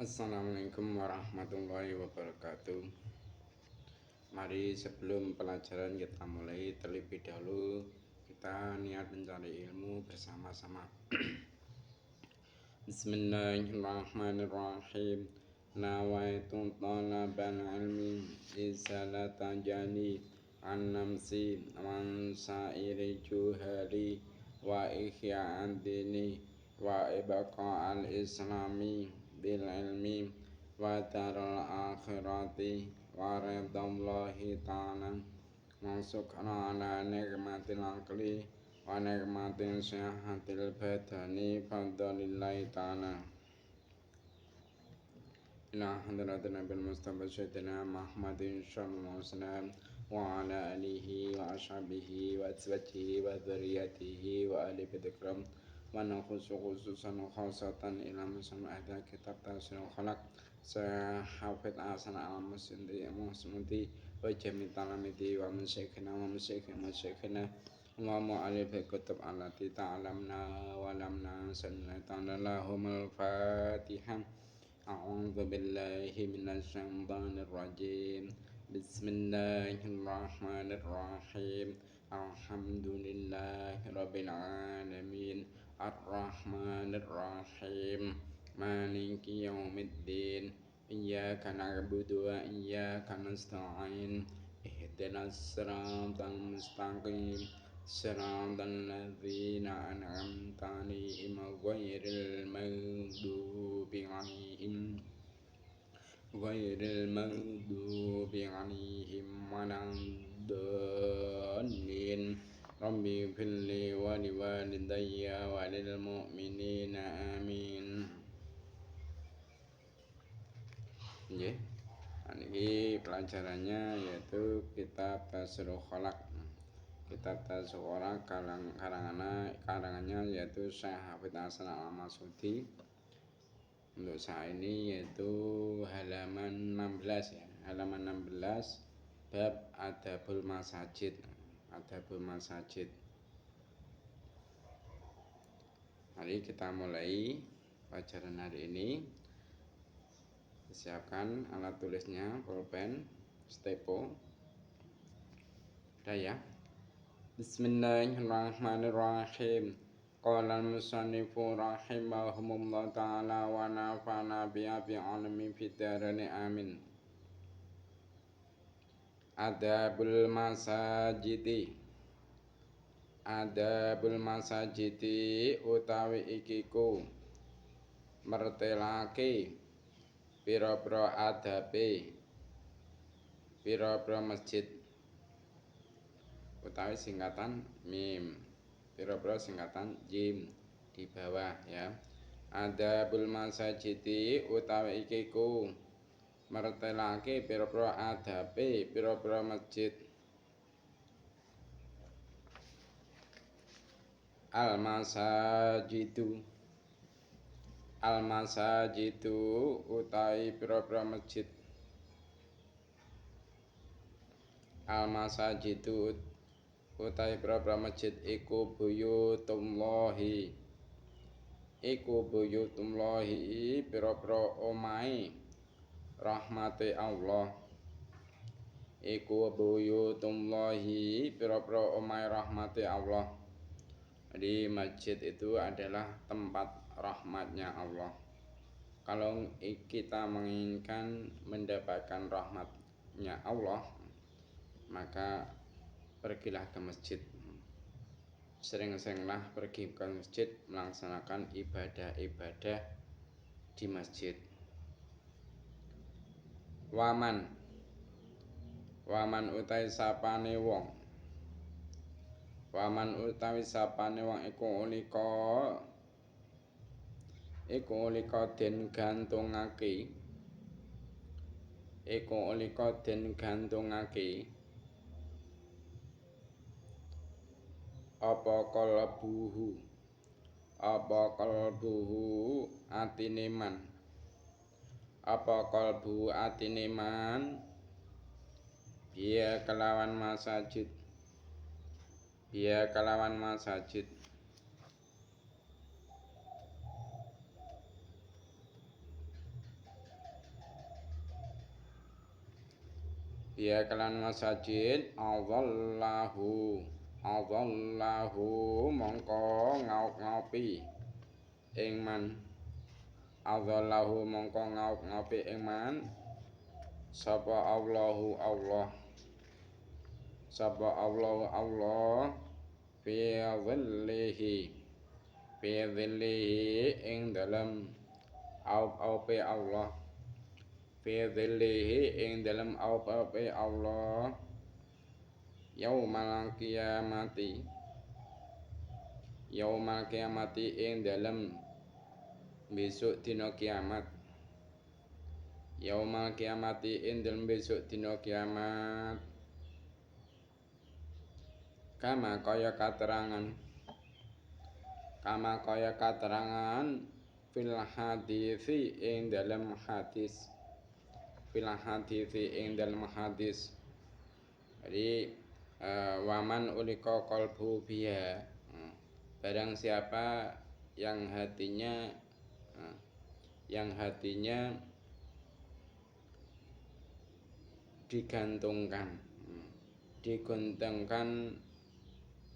Assalamualaikum warahmatullahi wabarakatuh. Mari sebelum pelajaran kita mulai, terlebih dahulu kita niat mencari ilmu bersama-sama. Bismillahirrahmanirrahim. Nawaitu talabal ilmi risalata jani an namsi wan sa'iri juhali wa ihya'ad dini wa ibqa al-islami bil ilmi wa daral akhirati wa ridallahi ta'ala wa syukra ala nikmatil aqli wa nikmatil sihatil badani fadlillahi ta'ala ila hadratin nabil mustafa sayyidina Muhammadin sallallahu alaihi wasallam wa ala alihi wa ashabihi wa azwajihi wa dzurriyyatihi wa ali baitikram wa nakhusu khususan khasatan ila muslim ahda kitab tasirul khalaq sahafid asan al-muslimti wa jami talamiti wa musyikhina Allahumma alif kutub alati ta'alamna wa lamna sallallahu al-fatihah. A'udzu billahi minasy syaithanir rajim. Bismillahirrahmanirrahim. Alhamdulillahirabbil alamin. Arrahmanir rahim. Maliki yaumiddin. Iyyaka na'budu wa iyyaka nasta'in. Ihdinas siratal mustaqim. Siratal ladzina an'amta 'alaihim ghairil maghdubi 'alaihim waladdallin. Rabbi ighfirli wa liwalidayya wa lil mu'minina amin. Nggih. Niki pelajarannya yaitu kitab Tasirul Khalaq. Kitab Tasirul Khalaq karangannya yaitu Syekh Hafidz Hasan Al-Masudi. Untuk saat ini yaitu halaman 16 ya. Halaman 16 bab Adabul Masajid. Adabul Masajid. Mari kita mulai pelajaran hari ini. Siapkan alat tulisnya, pulpen, steppo. Udah ya. Bismillahirrahmanirrahim. Qala al-musannifu rahimahumullah ta'ala wa nafa'ana bi'abi alimi fid darain amin. Adabul masajidi. Adabul masajidi utawi ikiku mertelake pira-pira adabe pira-pira masjid utawi singkatan mim, pira-pira singkatan jim di bawah ya. Adabul masajidi utawi ikiku mertelake pira-pira adabe pira-pira masjid. Al-masajidu utawi pira-pira masjid. Al-masajidu utawi pira-pira masjid iku buyutullahi. Iku buyutullahi pira-pira omahe rahmate Allah. Iku buyutullahi pira-pira omahe rahmate Allah. Jadi masjid itu adalah tempat rahmatnya Allah. Kalau kita menginginkan mendapatkan rahmatnya Allah, maka pergilah ke masjid. Sering-seringlah pergi ke masjid melaksanakan ibadah-ibadah di masjid. Waman utawi sapane wong. Waman utawi sapane wong iku ulika den gantungake apa kalbuhu atine man biya kelawan masajid. Biya kelan masajid Allahu mongko ngaup-ngaupi ing man Allahu mongko ngaup-ngaupi ing man sapa Allahu Allah fi dhillihi ing dalam aup-aupe Allah fi dhillihi ing dalam aup-aupe Allah yaumal kiamati ing dalam besok dina kiamat yaumal kiamati ing dalam besok dina kiamat kama kaya katerangan fil hadisi ing dalam hadis jadi waman ulika qalbu biha barang siapa yang hatinya digantungkan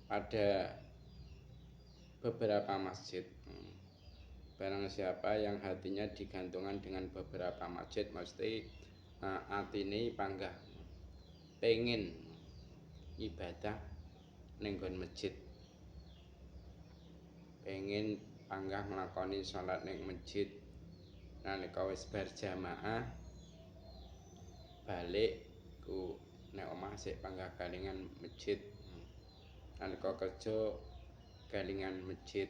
pada beberapa masjid. Barang siapa yang hatinya digantungkan dengan beberapa masjid, mesti atine panggah pengen ibadah ning nggon masjid. Pengen panggah nglakoni salat ning masjid. Nalika wis berjamaah balik ku nek omah sik panggah kalingan masjid. Nalika kerja kalingan masjid.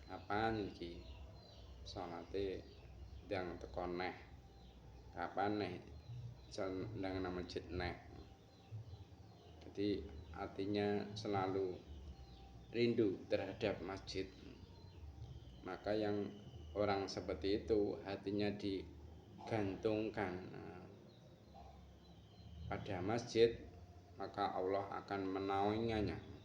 Kapan iki salate ndang teko neh? Kapan neh ndang nang masjid neh? Jadi artinya selalu rindu terhadap masjid. Maka yang orang seperti itu hatinya digantungkan pada masjid, maka Allah akan menaunginya.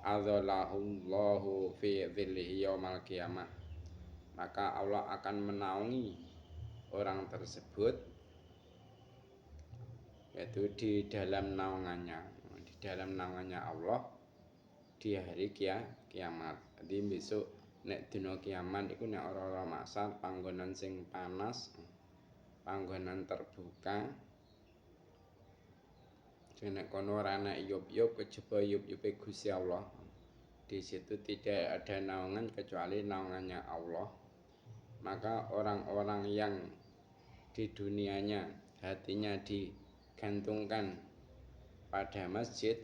Adzallahullahu fi dhillihi yaumal qiyamah. Maka Allah akan menaungi orang tersebut yaitu di dalam naungannya Allah di hari kiamat. Jadi besok nek dina kiamat iku nek ora masal panggonan sing panas, panggonan terbuka. Nek kono ora ana iyup-iyup kejaba iyup-iyupe Gusti Allah. Di situ tidak ada naungan kecuali naungannya Allah. Maka orang-orang yang di dunianya hatinya digantungkan pada masjid,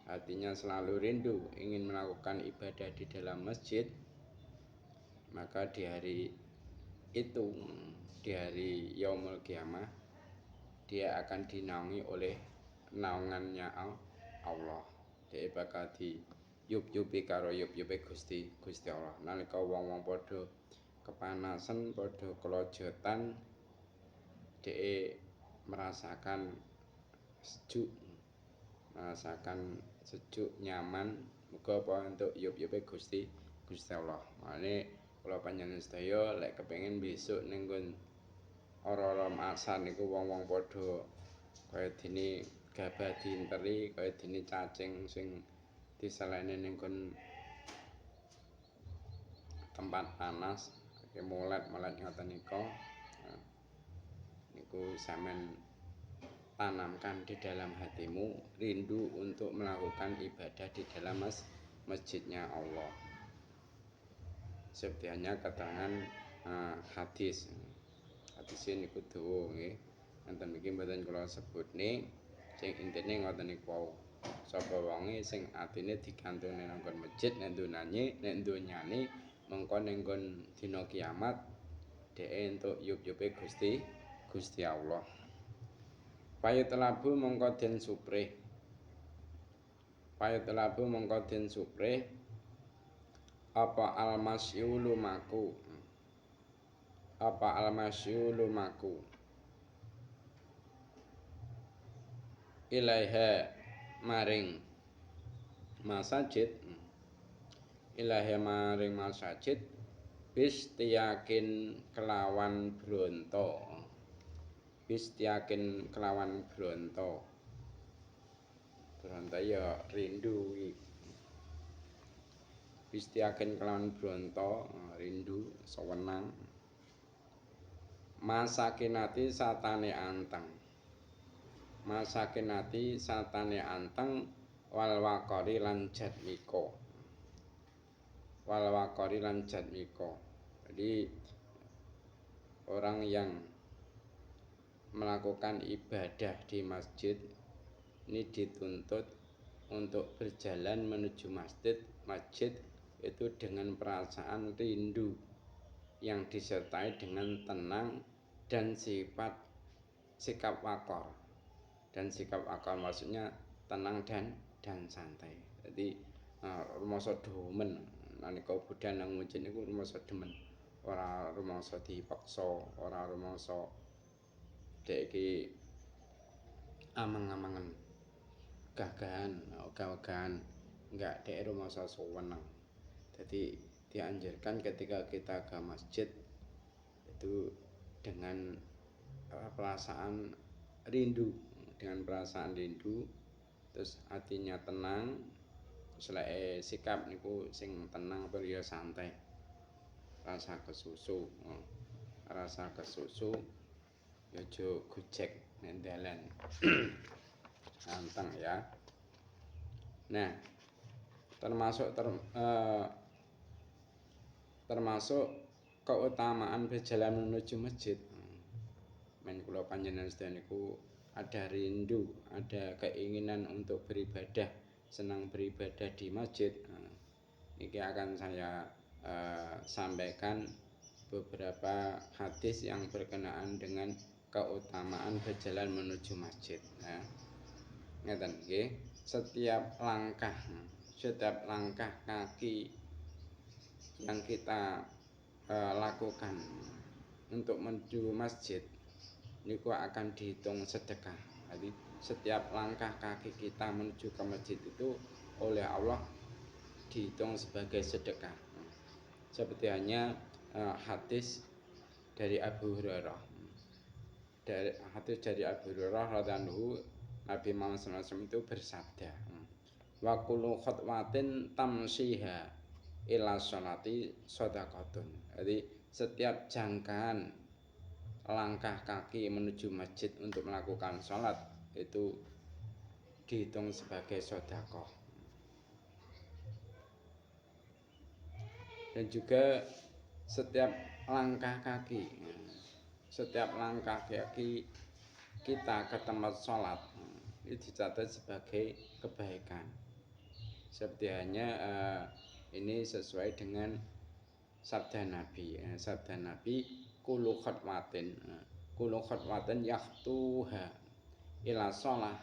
hatinya selalu rindu ingin melakukan ibadah di dalam masjid, maka di hari itu, di hari yaumul qiyamah, dia akan dinaungi oleh naungannya Allah. Dia bakal yup-yupi karo yup-yupi Gusti Allah. Nalika wong-wong padha kepanasan, padha kelojotan, dia merasakan sejuk, nyaman, muga apa untuk yup-yupi Gusti Allah. Mane kula panjenengan sedaya lek kepengin besok ning nggon ora-ora asar niku wong-wong padha kaya dene gabah diinteri, kaya dene cacing sing diselene ning nggon tempat panas, mulet-mulet ngoten niku sampean tanamkan di dalam hatimu rindu untuk melakukan ibadah di dalam masjidnya Allah. Sebenarnya keterangan hadis niku dawa nggih. Enten iki mboten kula sebutne, sing intine ngoten niku. Sapa wonge sing atine digantungne nang nggon masjid nek donyane mengko ning nggon dina kiamat dhek entuk yup-yupe Gusti Allah. Payut labu mongko den suprih apa almasyulu maku ilaiha maring masajid bis tiyakin kelawan bronto Bistyakin kelawan bronto. Bronto ya rindu iki. Bistyakin kelawan bronto, rindu, sewenang. Masakinati satane anteng. Masakinati satane anteng wal waqari lan jatmika. Wal waqari lan jatmika. Jadi orang yang melakukan ibadah di masjid ini dituntut untuk berjalan menuju masjid itu dengan perasaan rindu yang disertai dengan tenang dan sikap wakor. Dan sikap wakor maksudnya tenang dan santai. Jadi rumangsa demen nalika budal nang masjid niku rumangsa demen. Ora rumangsa dipaksa, ora rumangsa dek iki amang-amangan gagahan enggak dek rumangsa sewenang. Jadi dianjurkan ketika kita ke masjid itu dengan perasaan rindu, terus hatinya tenang, selae sikap niku sing tenang ya santai. Rasa kesusu ya aja gojek nek dalan. Anteng ya. Nah, termasuk keutamaan berjalan menuju masjid. Men kula panjenengan sedaya niku ada rindu, ada keinginan untuk beribadah, senang beribadah di masjid. Ini akan saya sampaikan beberapa hadis yang berkenaan dengan keutamaan berjalan menuju masjid. Ngeten nggih, setiap langkah kaki yang kita lakukan untuk menuju masjid niku akan dihitung sedekah. Jadi setiap langkah kaki kita menuju ke masjid itu oleh Allah dihitung sebagai sedekah. Seperti hanya hadis dari Abu Hurairah. Hadis dari Abu Hurairah radhiyallahu Nabi Muhammad SAW itu bersabda, wa kullu khatwatin tamsiha ila sholati shadaqatun. Jadi setiap jangkaan langkah kaki menuju masjid untuk melakukan sholat itu dihitung sebagai sedekah. Dan juga setiap langkah kaki kita ke tempat sholat itu dicatat sebagai kebaikan. Seperti hanya ini sesuai dengan sabda Nabi. Sabda Nabi kullu khatwatin yahtuha ila sholah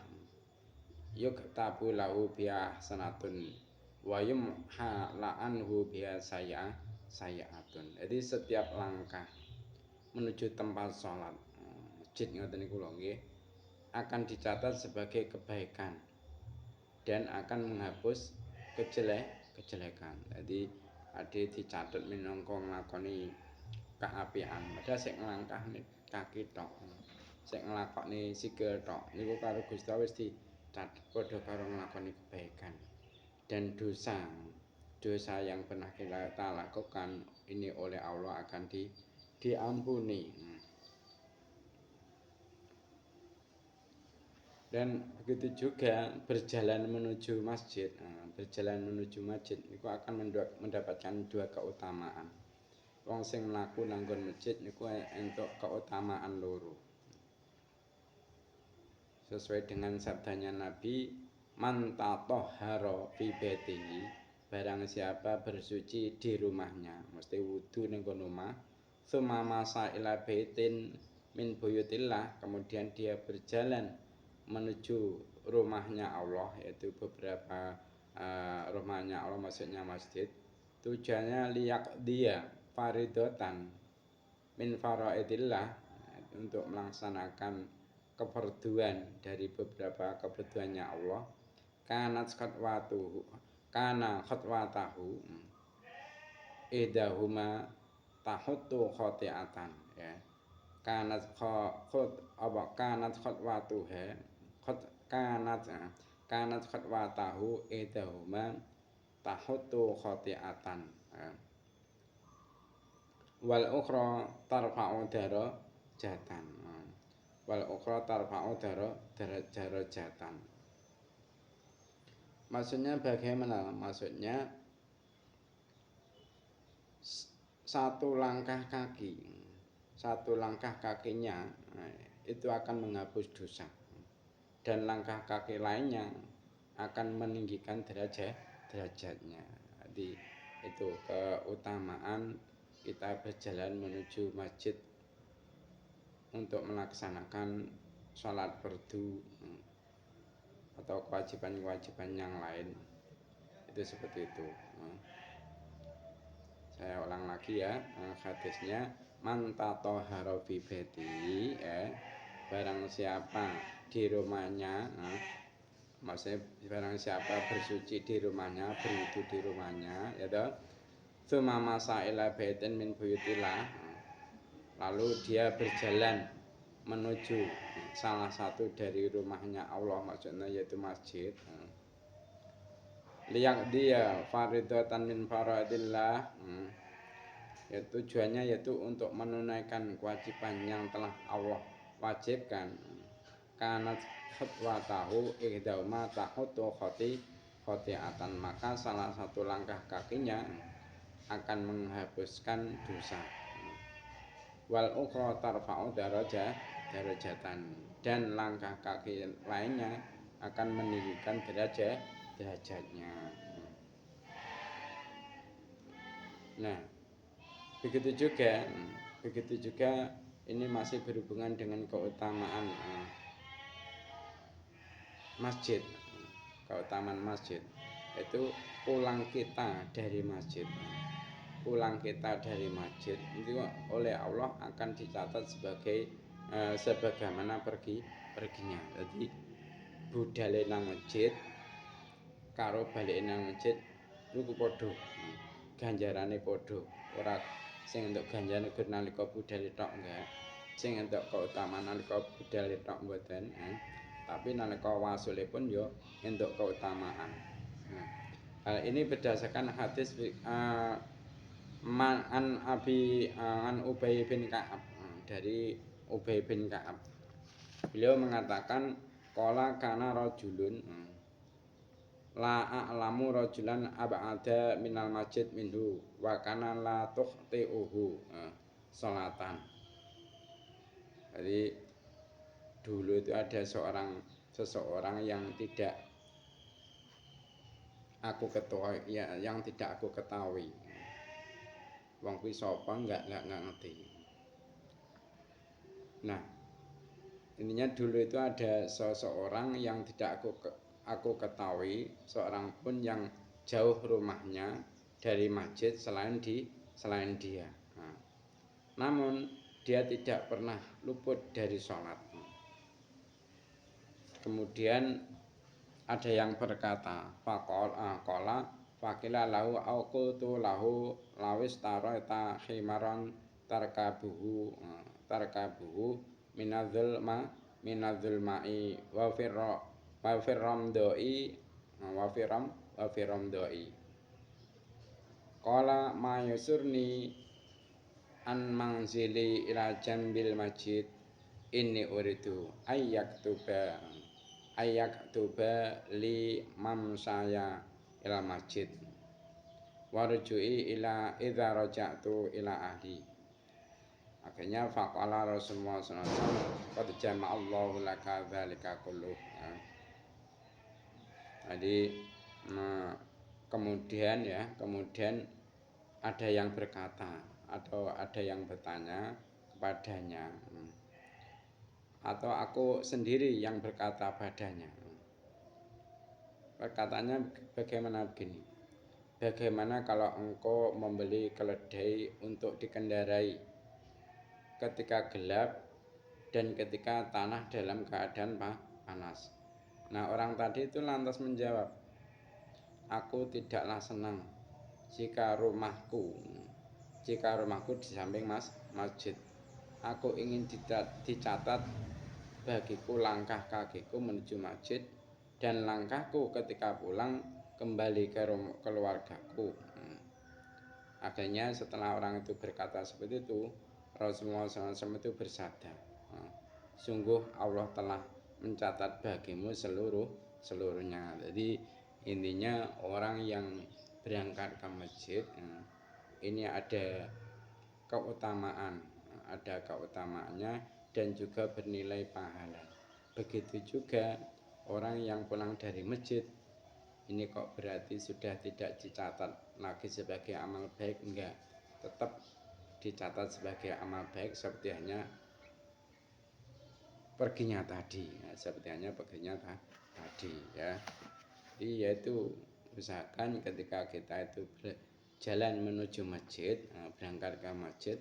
yuktabu lahu biha sanatun wa yumha la'anhu biha sayatun. Jadi setiap langkah menuju tempat sholat masjid ngoten niku lho nggih akan dicatat sebagai kebaikan dan akan menghapus kejelekan. Jadi ade dicatat minangka nglakoni kaapian. Padahal sing nglangkah kaki tok, sing nglakoni sikil tok niku karo Gusti Allah wis dicatet padha karo nglakoni kebaikan. Dan dosa yang pernah kita lakukan ini oleh Allah akan diampuni. Dan begitu juga berjalan menuju masjid. Berjalan menuju masjid itu akan mendapatkan dua keutamaan. Wong sing mlaku nanggon masjid niku entuk keutamaan loro. Sesuai dengan sabdanya Nabi, man tatahhara fi baitihi, barang siapa bersuci di rumahnya, mesti wudu ning omah, summa masa ila baitin min buyutillah, kemudian dia berjalan menuju rumahnya Allah, yaitu beberapa rumahnya Allah maksudnya masjid. Tujuannya liyak dia faridotan min faraidillah, untuk melaksanakan keperduan dari beberapa keperduannya Allah. Kana khatwatahu idahuma tahuttu khotiatan, ya. kanat khut apa kanat khutwatuha khut kanat khutwatahu idahuma tahuttu khati'atan wal ukhra tarfa'u darajatan wal ukhra tarfa'u darajatan. Maksudnya bagaimana? Maksudnya satu langkah kakinya itu akan menghapus dosa, dan langkah kaki lainnya akan meninggikan derajatnya. Jadi itu keutamaan kita berjalan menuju masjid untuk melaksanakan sholat fardu atau kewajiban-kewajiban yang lain, itu seperti itu. Saya ulang lagi ya, hadisnya man tatahhara fi baitihi, barang siapa di rumahnya, maksudnya barang siapa bersuci di rumahnya, berwudu di rumahnya, ya toh, tsumma masa ila baitin min buyutillah, lalu dia berjalan menuju salah satu dari rumahnya Allah, maksudnya yaitu masjid, liyak dia faridatan min faraidillah, ya tujuannya yaitu untuk menunaikan kewajiban yang telah Allah wajibkan. Kanat khutwatahu ihdauma tahutu khati'atan, maka salah satu langkah kakinya akan menghapuskan dosa. Wal ukhra tarfa'u darajatan, dan langkah kaki lainnya akan meninggikan derajatnya. Nah, begitu juga ini masih berhubungan dengan keutamaan masjid. Keutamaan masjid itu pulang kita dari masjid itu oleh Allah akan dicatat sebagai sebagaimana perginya. Jadi budale nang masjid karo balik nang masjid niku padha, ganjarane padha. Ora sing entuk ganjaran nalika budale tok enggak, sing entuk keutamaan nalika budale tok mboten, tapi nalika wasulipun yo entuk keutamaan. Hal ini berdasarkan hadis an Ubay bin Ka'ab, dari Ubay bin Ka'ab. Beliau mengatakan qala kana rajulun la a'lamu rajulan ab'ada minal masjid minhu wa kana la tukhti'uhu salatan. Jadi dulu itu ada seseorang yang tidak aku ketahui, yang tidak aku ketahui. Wong kuwi sapa enggak ngerti. Nah, intinya dulu itu ada seseorang yang tidak aku ketahui, seorang pun yang jauh rumahnya dari masjid selain dia. Namun dia tidak pernah luput dari sholat. Kemudian ada yang berkata, fakila lahu au qultu lahu lawis tarata khimaran tarkabuhu minadzul ma'i wa firramdoi qala ma yusurni an manzili ila jambil masjid inni uridu ayyaktuba li mamsaya ila masjid warju'i ila idza raja'tu ila ahli. Akhirnya faqala Rasulullah sallallahu alaihi wasallam qad jama'allahu laka dzalika kulluh. Jadi kemudian ada yang berkata atau ada yang bertanya kepadanya, atau aku sendiri yang berkata padanya. Perkataannya bagaimana begini? Bagaimana kalau engkau membeli keledai untuk dikendarai ketika gelap dan ketika tanah dalam keadaan panas? Nah, orang tadi itu lantas menjawab, aku tidaklah senang jika rumahku di samping masjid. Aku ingin dicatat bagiku langkah kakiku menuju masjid dan langkahku ketika pulang kembali ke keluargaku. Akhirnya setelah orang itu berkata seperti itu, Rasulullah SAW itu bersabda, sungguh Allah telah mencatat bagimu seluruhnya. Jadi intinya orang yang berangkat ke masjid ini ada keutamaannya dan juga bernilai pahala. Begitu juga orang yang pulang dari masjid, ini kok berarti sudah tidak dicatat lagi sebagai amal baik? Enggak, tetap dicatat sebagai amal baik seperti hanya perginya tadi ya. Jadi yaitu usahakan ketika kita itu jalan menuju masjid, berangkat ke masjid,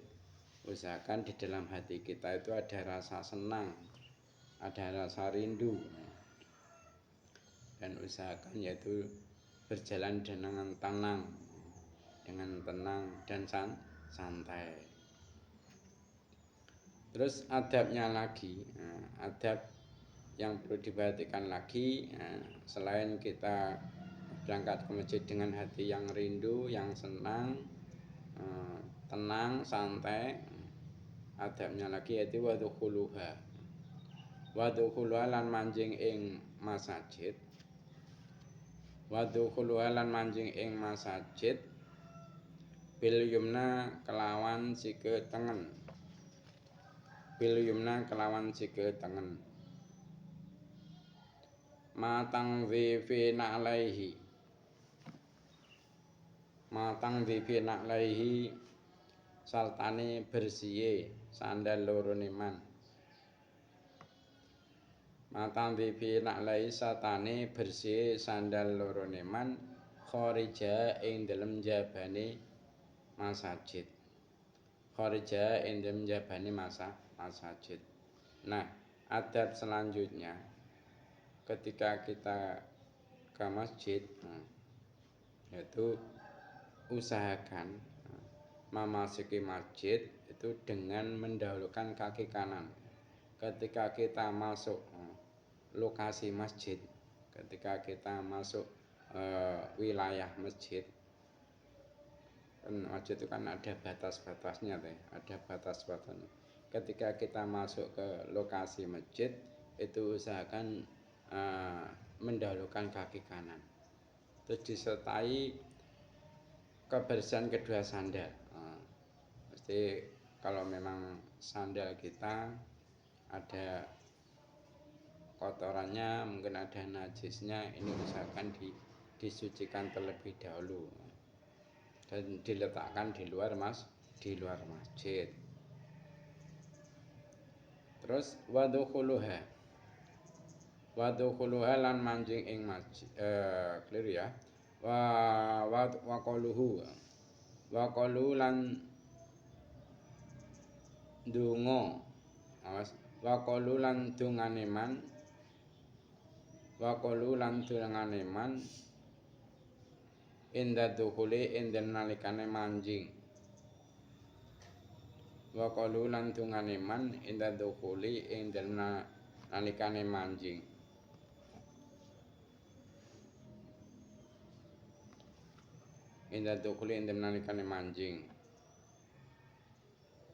usahakan di dalam hati kita itu ada rasa senang, ada rasa rindu, dan usahakan yaitu berjalan dengan tenang dan santai. Terus adabnya lagi, adab yang perlu diperhatikan lagi, selain kita berangkat ke masjid dengan hati yang rindu, yang senang, tenang, santai, adabnya lagi yaitu wadhukhuluha lan manjing ing masjid, bil yumna kelawan sike tengen, matang dzifina alaihi sartane bersihe sandal lorone man. Kharija ing dalem jabane masjid. Nah, adab selanjutnya ketika kita ke masjid, yaitu usahakan memasuki masjid itu dengan mendahulukan kaki kanan. Ketika kita masuk lokasi masjid, ketika kita masuk wilayah masjid, masjid itu kan ada batas-batasnya, ketika kita masuk ke lokasi masjid itu usahakan mendahulukan kaki kanan, terus disertai kebersihan kedua sandal. Mesti kalau memang sandal kita ada kotorannya, mungkin ada najisnya, ini usahakan disucikan terlebih dahulu dan diletakkan di luar masjid. Terus wadhukhuluha lan manjing ing masjid, keliru ya, wa qaluhu lan ndonga, wa qalu lan dongane man inda dukhuli ing nalikane manjing. Wa qalu lan dongane man inda dukhuli ing nalikane manjing.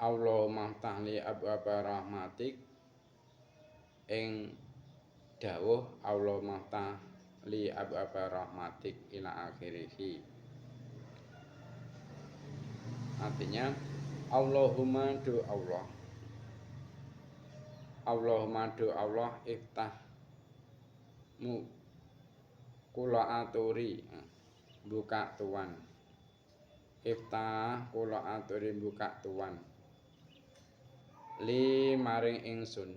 Allahumma ftahli abwaaba rahmatik, ing dawuh Allahumma ftahli abwaaba rahmatik ila akhirih. Artinya Allahumma do Allah iftah kula aturi buka tuan. Iftah kula aturi buka tuan. Li maring ingsun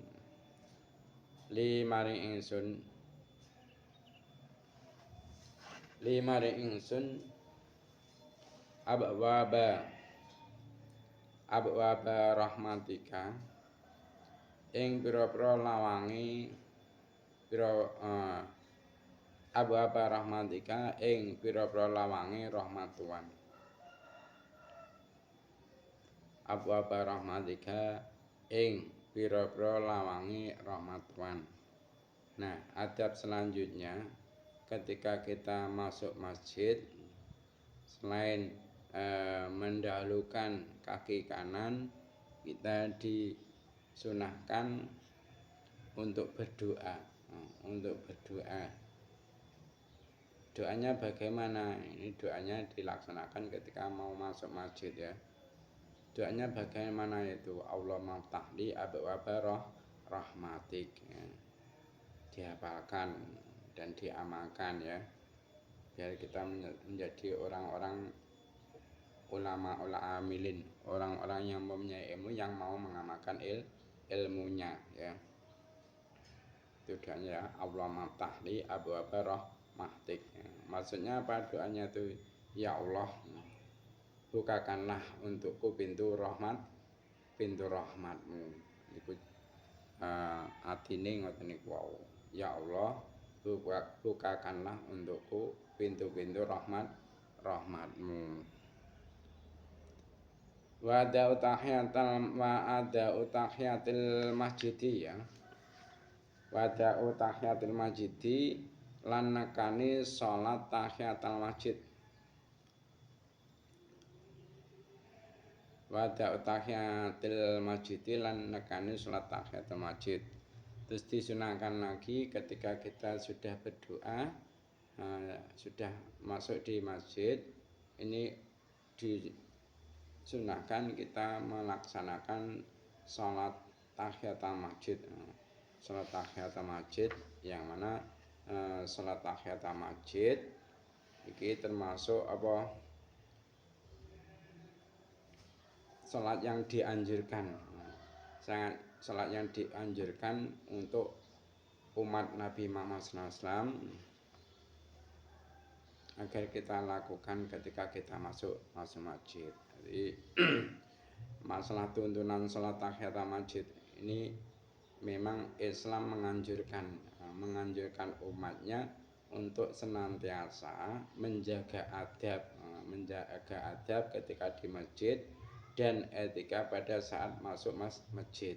abwaba rahmatika ing pira-pira lawange abwaba rahmatika ing pira-pira lawange rahmat Tuhan. Abwaba rahmatika ing pira-pira lawange rahmat Tuhan. Nah, adab selanjutnya ketika kita masuk masjid, selain mendahulukan kaki kanan, kita disunahkan untuk berdoa. Doanya bagaimana? Ini doanya dilaksanakan ketika mau masuk masjid ya. Doanya bagaimana itu? Allahumma ftahli abwaaba rahmatik. Ya. Dihafalkan dan diamalkan ya. Biar kita menjadi orang-orang ulama amilin, orang-orang yang mempunyai ilmu yang mau mengamalkan ilmunya ya. Itu doanya ya. Allahumma ftahli abwaaba rahmatik. Ya. Maksudnya apa doanya itu? Ya Allah, bukakanlah untukku pintu rahmatmu. Iku atine ngoten niku wau. Ya Allah, bukakanlah untukku pintu-pintu rahmatmu. Wa ada utahiyatil masjidi ya. Wa ada utahiyatil masjidi lan nekani salat tahiyatul masjid. Wada tahiyatul masjid lan nekani salat tahiyatul masjid. Terus disunahkan lagi ketika kita sudah berdoa, sudah masuk di masjid, ini disunahkan kita melaksanakan salat tahiyatul masjid. Salat tahiyatul masjid yang mana salat tahiyatul masjid ini termasuk apa? Salat yang dianjurkan, salat yang dianjurkan untuk umat Nabi Muhammad SAW agar kita lakukan ketika kita masuk masjid. Jadi masalah tuntunan salat tahiyatul masjid ini memang Islam menganjurkan umatnya untuk senantiasa menjaga adab ketika di masjid dan etika pada saat masuk masjid.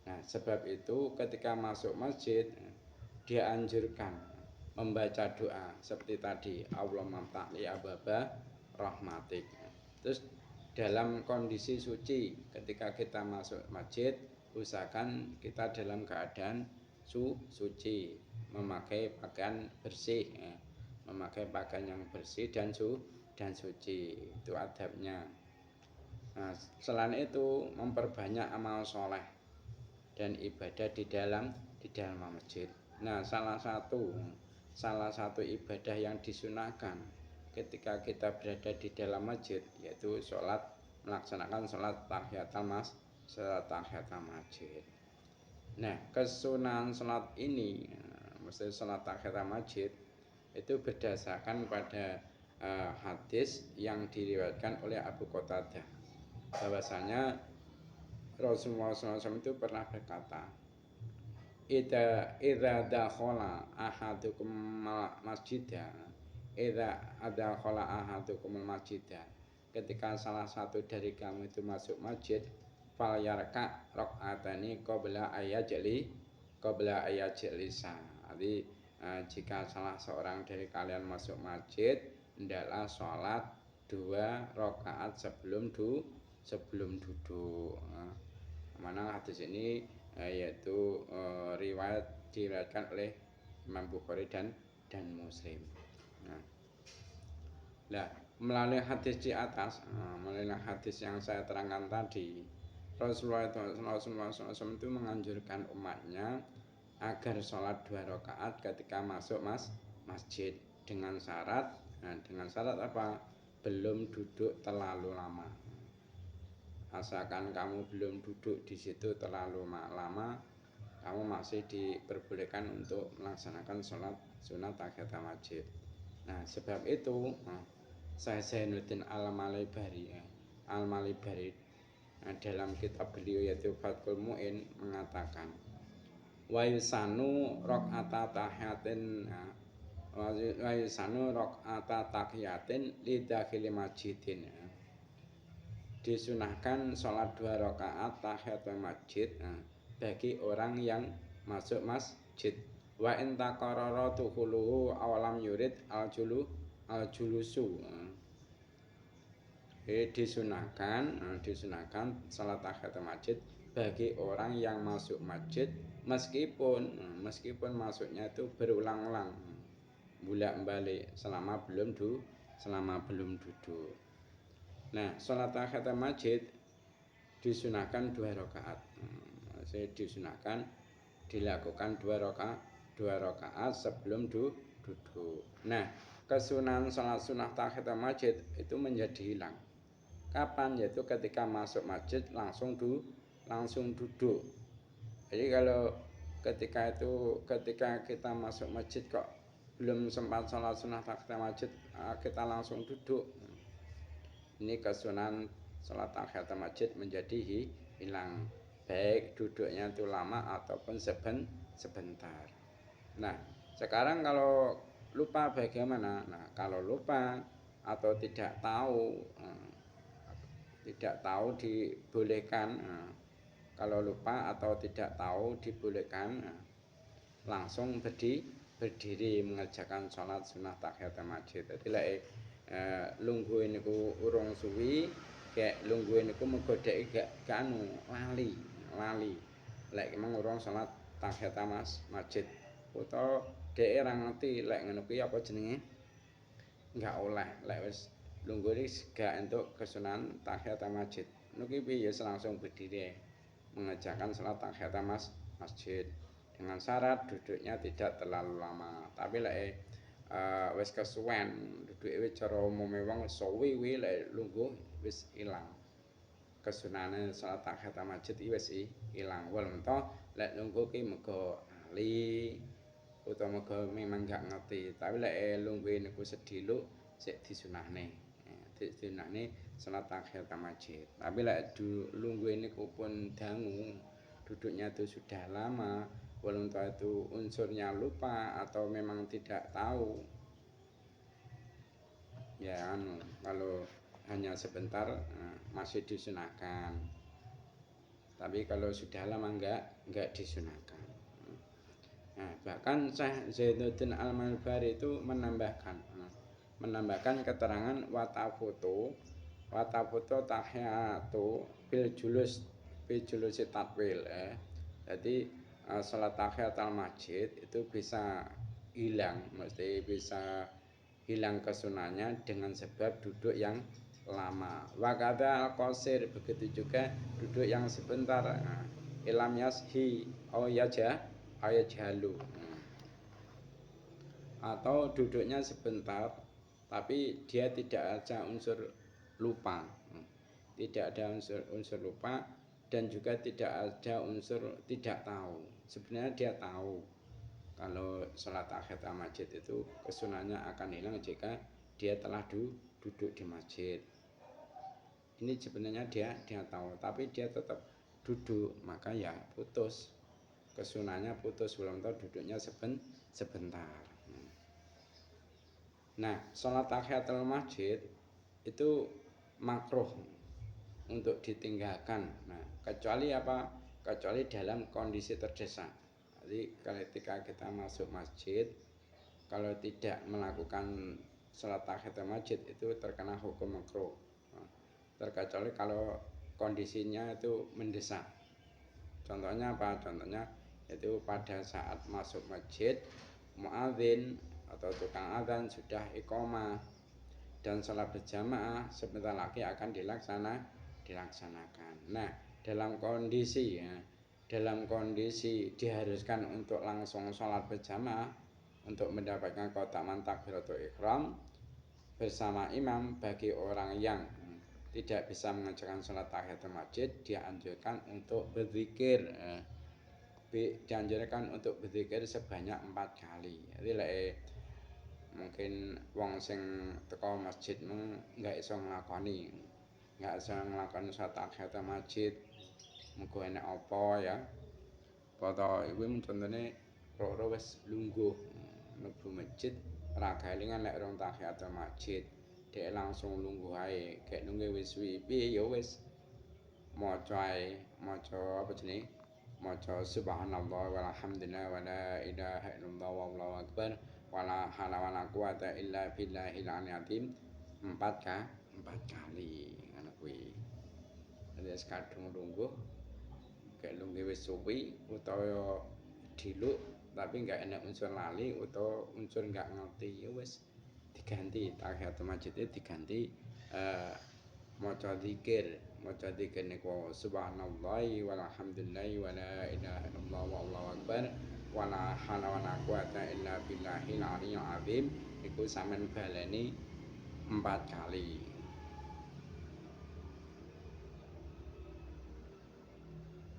Nah, sebab itu ketika masuk masjid dianjurkan membaca doa seperti tadi, Allahumma ftahli abwaaba rahmatik. Terus dalam kondisi suci ketika kita masuk masjid, usahakan kita dalam keadaan suci, memakai pakaian bersih, memakai pakaian yang bersih dan suci. Itu adabnya. Nah, selain itu memperbanyak amal soleh dan ibadah di dalam masjid. Nah, salah satu ibadah yang disunahkan ketika kita berada di dalam masjid yaitu melaksanakan sholat tahiyatul masjid. Nah, kesunahan sholat ini, maksudnya sholat tahiyatul masjid itu berdasarkan pada hadis yang diriwayatkan oleh Abu Qatadah. Bahwasanya Rasulullah SAW itu pernah berkata, idza dakhala ahadukum masjidah, ketika salah satu dari kamu itu masuk masjid, fal yarka rakaatani qabla ayajlisa. Jadi jika salah seorang dari kalian masuk masjid, hendaklah sholat 2 rakaat sebelum duduk. Mana hadis ini yaitu diriwayatkan oleh Imam Bukhari dan Muslim. Nah, melalui hadis di atas, melalui hadis yang saya terangkan tadi, Rasulullah SAW itu menganjurkan umatnya agar sholat 2 rakaat ketika masuk masjid dengan syarat apa? Belum duduk terlalu lama. Asalkan kamu belum duduk di situ terlalu lama, kamu masih diperbolehkan untuk melaksanakan sholat sunat tahiyatul masjid. Nah, sebab itu Zainuddin Al-Malibari dalam kitab beliau yaitu Fathul Mu'in mengatakan, wa yusanu rakaata tahiyatin li dakhili masjidin. disunahkan sholat 2 rakaat tahiyatul masjid bagi orang yang masuk masjid. Wa in taqarrara tukhuluhu awalam yurid al-julusu. Disunahkan salat tahiyatul masjid bagi orang yang masuk masjid meskipun masuknya itu berulang-ulang bolak-balik selama belum duduk. Nah, salat tahiyatul masjid disunahkan 2 rakaat. Disunahkan dilakukan 2 rakaat sebelum duduk. Nah, kesunahan salat sunah tahiyatul masjid itu menjadi hilang. Kapan? Yaitu ketika masuk masjid langsung duduk. Jadi kalau ketika kita masuk masjid kok belum sempat sholat sunah tahiyatul masjid kita langsung duduk. Ini kesunahan sholat tahiyatul masjid menjadi hilang. Baik duduknya itu lama ataupun sebentar. Nah, sekarang kalau lupa bagaimana? Nah, kalau lupa atau tidak tahu dibolehkan. Kalau lupa atau tidak tahu dibolehkan langsung berdiri mengerjakan sholat sunah tahiyatul masjid. Jadi lungguh niku urung suwi, kayak lungguh niku menggodeki gak lali. Lek emang urung sholat tahiyatul masjid. Utawa dhek ora ngerti lek ngono kuwi apa jenenge? Enggak oleh lek wis lungguh iki gak entuk kesunahan tahiyatul masjid. Niki piye langsung berdiri mengerjakan salat tahiyatul masjid dengan syarat duduknya tidak terlalu lama. Tapi lek wis kesuwen duduke wis cara umume wong suwi lek lungguh wis ilang. Kesunahane salat tahiyatul masjid iki wis ilang. Walento lek lungguh ki muga ali utawa muga memang gak ngerti. Tapi lek lungguh niku sediluk sik disunahne. Salat tahiyatul masjid. Tapi lek lungguh niku pun dangu, duduknya itu sudah lama, walaupun itu unsurnya lupa atau memang tidak tahu. Ya kalau hanya sebentar masih disunahkan. Tapi kalau sudah lama enggak disunahkan. Nah, bahkan Syekh Zainuddin Al-Malbari itu menambahkan keterangan watafoto tahiyatu bil julusi tatwil. Jadi salat tahiyatul masjid itu bisa hilang kesunahnya dengan sebab duduk yang lama. Wakada al-qasir, begitu juga duduk yang sebentar. Ilam yashi jalu. Atau duduknya sebentar tapi dia tidak ada unsur lupa. Tidak ada unsur lupa dan juga tidak ada unsur tidak tahu. Sebenarnya dia tahu kalau salat tahiyatul masjid itu kesunahnya akan hilang jika dia telah duduk di masjid. Ini sebenarnya dia tahu, tapi dia tetap duduk, maka ya putus. Kesunahnya putus belum tahu duduknya sebentar. Nah, salat tahiyatul masjid itu makruh untuk ditinggalkan. Nah, kecuali apa? Kecuali dalam kondisi terdesak. Jadi ketika kita masuk masjid, kalau tidak melakukan salat tahiyatul masjid itu terkena hukum makruh. Terkecuali kalau kondisinya itu mendesak. Contohnya apa? Contohnya itu pada saat masuk masjid, muadzin atau tukang adzan sudah iqamah dan salat berjamaah sebentar lagi akan dilaksanakan. Nah, dalam kondisi diharuskan untuk langsung salat berjamaah untuk mendapatkan keutamaan takbiratul ihram bersama imam, bagi orang yang tidak bisa mengerjakan salat tahiyatul masjid dianjurkan untuk berzikir. Sebanyak 4 kali. Jadi mungkin wong sing teko masjid enggak iso nglakoni salat tahiyatul masjid. Muga enek apa ya. Foto kuwi contone loro wis lungguh mlebu masjid ora galingan lek rong tahiyatul masjid. dhek langsung lungguh ae gek nunggu wis suwi piye ya wis maca ae maca apa jenenge maca subhanallah walhamdulillah wala ilaha illallah wallahu akbar wala haula wala quwata illa billahil azim 4 kali ngono kuwi. Wis kadung lungguh gek lungguh wis suwi utawa diluk tapi enggak enak unsur lali utawa unsur enggak ngerti ya wis diganti tahiyatul masjid diganti maca zikir niku subhanallahi walhamdulillahi wala ilaha illallah wallahu akbar wala haula wala quwata illa billahil aliyyil azim iku sampean baleni 4 kali.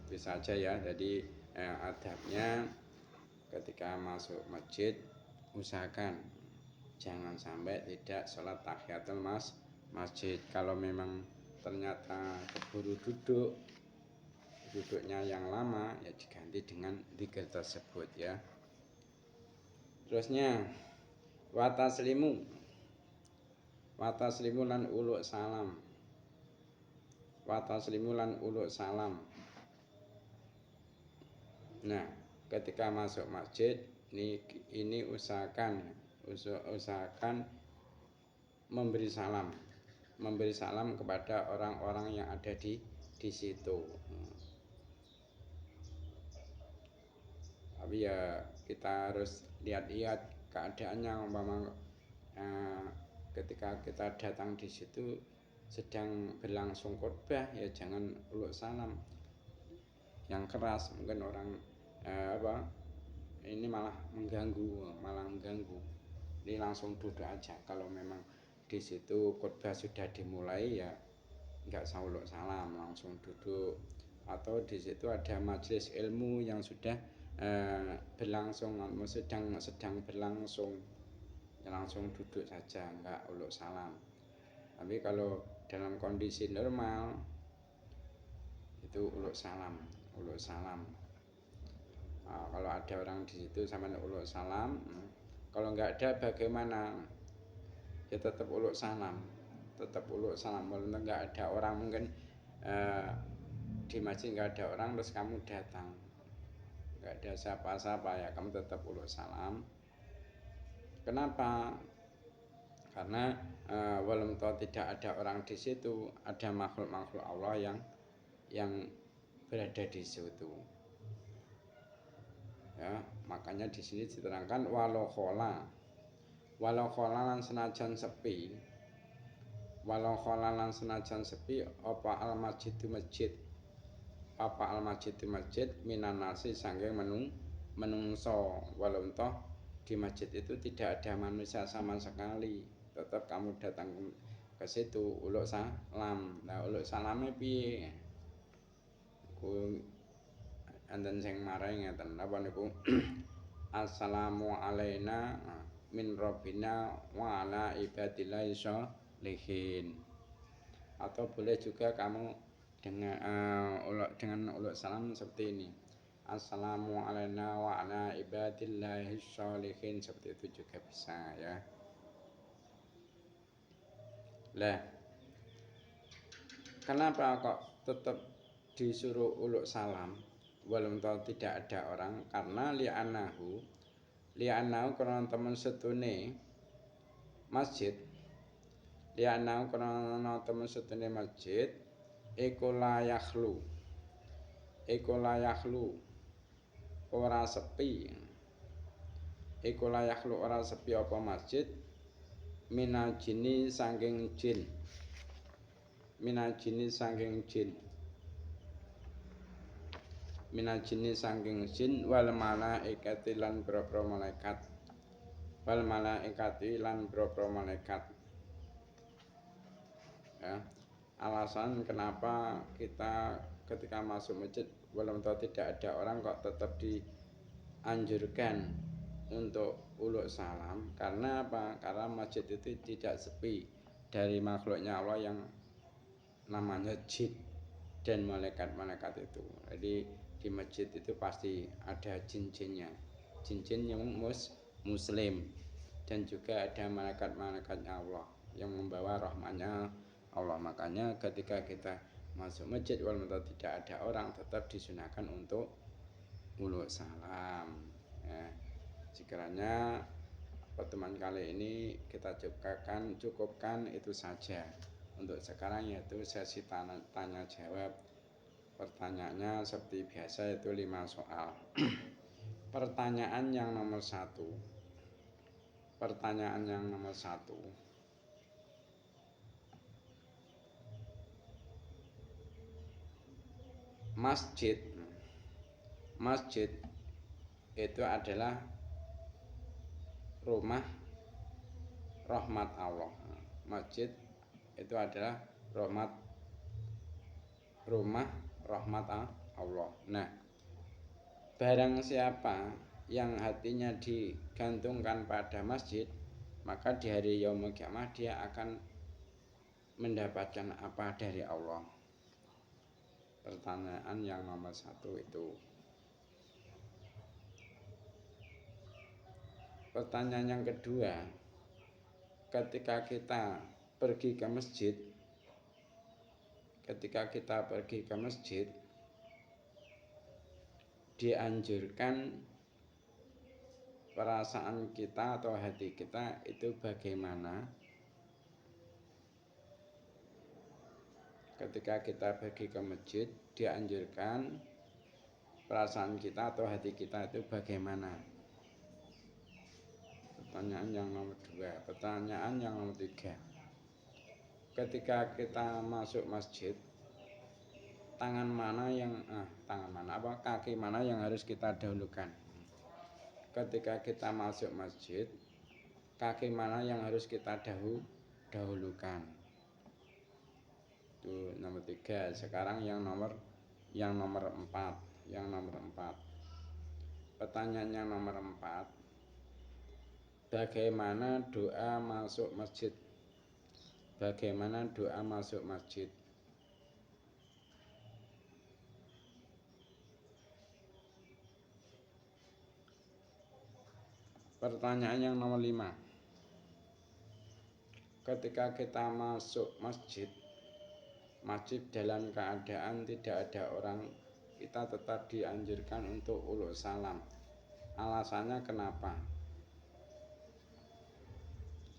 Bisa saja ya. Jadi adabnya ketika masuk masjid usahakan jangan sampai tidak sholat tahiyatul masjid. Kalau memang ternyata keburu duduknya yang lama ya diganti dengan zikir tersebut ya. Terusnya wataslimu lan uluk salam. Nah, ketika masuk masjid ini usahakan memberi salam kepada orang-orang yang ada di situ. Tapi ya kita harus lihat keadaannya umpama ketika kita datang di situ sedang berlangsung khotbah ya jangan uluk salam yang keras, mungkin orang ini malah mengganggu. Ini langsung duduk aja. Kalau memang di situ khotbah sudah dimulai ya enggak usah uluk salam, langsung duduk. Atau di situ ada majelis ilmu yang sudah berlangsung, sedang berlangsung, ya langsung duduk saja, enggak uluk salam. Tapi kalau dalam kondisi normal itu uluk salam. Kalau ada orang di situ sama uluk salam. Kalau enggak ada bagaimana? Ya tetap uluk salam. Walaupun enggak ada orang, mungkin di masjid enggak ada orang terus kamu datang, enggak ada siapa-siapa ya kamu tetap uluk salam. Kenapa? Karena walaupun tidak ada orang di situ, ada makhluk-makhluk Allah yang berada di situ. Ya, makanya di sini diterangkan walau khola lan senajan sepi apa al masjid minan nasi sangking menungso. Walau toh di masjid itu tidak ada manusia sama sekali, tetap kamu datang ke situ uluk salam. Nah, uluk salame piye? Enten sing marai ngeten apa niku assalamu alaina min rabbina wa ala ibadillahi sholihin. Atau boleh juga kamu dengan uluk salam seperti ini, assalamu alaina wa ala ibadillahi sholihin, seperti itu juga bisa ya. Lah, kenapa kok tetap disuruh uluk salam walaupun tidak ada orang? Karena li'annahu karena teman setune masjid, iku la yakhlu ora sepi apa masjid minal jini saking jin wal malaikati lan boro malaikat. Ya, alasan kenapa kita ketika masuk masjid walaupun tidak ada orang kok tetap dianjurkan untuk uluk salam, karena apa? Karena masjid itu tidak sepi dari makhluknya Allah yang namanya jin dan malaikat-malaikat itu. Jadi di masjid itu pasti ada jin-jin yang muslim, dan juga ada malaikat-malaikatnya Allah. yang membawa rahmatnya Allah. Makanya ketika kita masuk masjid walaupun tidak ada orang, tetap disunahkan untuk uluk salam. Ya. Sekiranya pertemuan kali ini kita cukupkan itu saja untuk sekarang, yaitu sesi tanya jawab. Pertanyaannya seperti biasa, yaitu 5 soal. Pertanyaan yang nomor 1. Masjid itu adalah rumah rahmat Allah. Masjid itu adalah rumah rahmat Allah. Nah, barang siapa yang hatinya digantungkan pada masjid, maka di hari yaumul kiamah dia akan mendapatkan apa dari Allah. Pertanyaan yang nomor 1 itu. Pertanyaan yang kedua, ketika kita pergi ke masjid, dianjurkan perasaan kita atau hati kita itu bagaimana ketika kita pergi ke masjid, dianjurkan perasaan kita atau hati kita itu bagaimana. Pertanyaan yang nomor 2. Pertanyaan yang nomor 3, ketika kita masuk masjid, kaki mana yang harus kita dahulukan? Ketika kita masuk masjid, kaki mana yang harus kita dahulukan? Itu nomor 3. Sekarang yang nomor 4. Pertanyaan yang nomor 4, bagaimana doa masuk masjid? Pertanyaan yang nomor 5, ketika kita masuk masjid dalam keadaan tidak ada orang, kita tetap dianjurkan untuk uluk salam. Alasannya kenapa?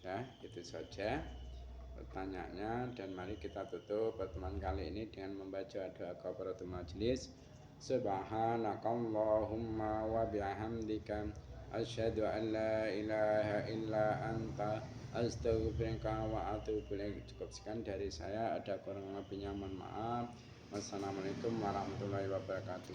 Ya, itu saja pertanyaannya, dan mari kita tutup pertemuan kali ini dengan membaca doa kafaratul majelis. Subhanakallahumma wa bihamdika asyhadu an la ilaha illa anta astaghfiruka wa atubu ilaik. Cukup sekian dari saya, ada kurang lebihnya mohon maaf. Wassalamualaikum warahmatullahi wabarakatuh.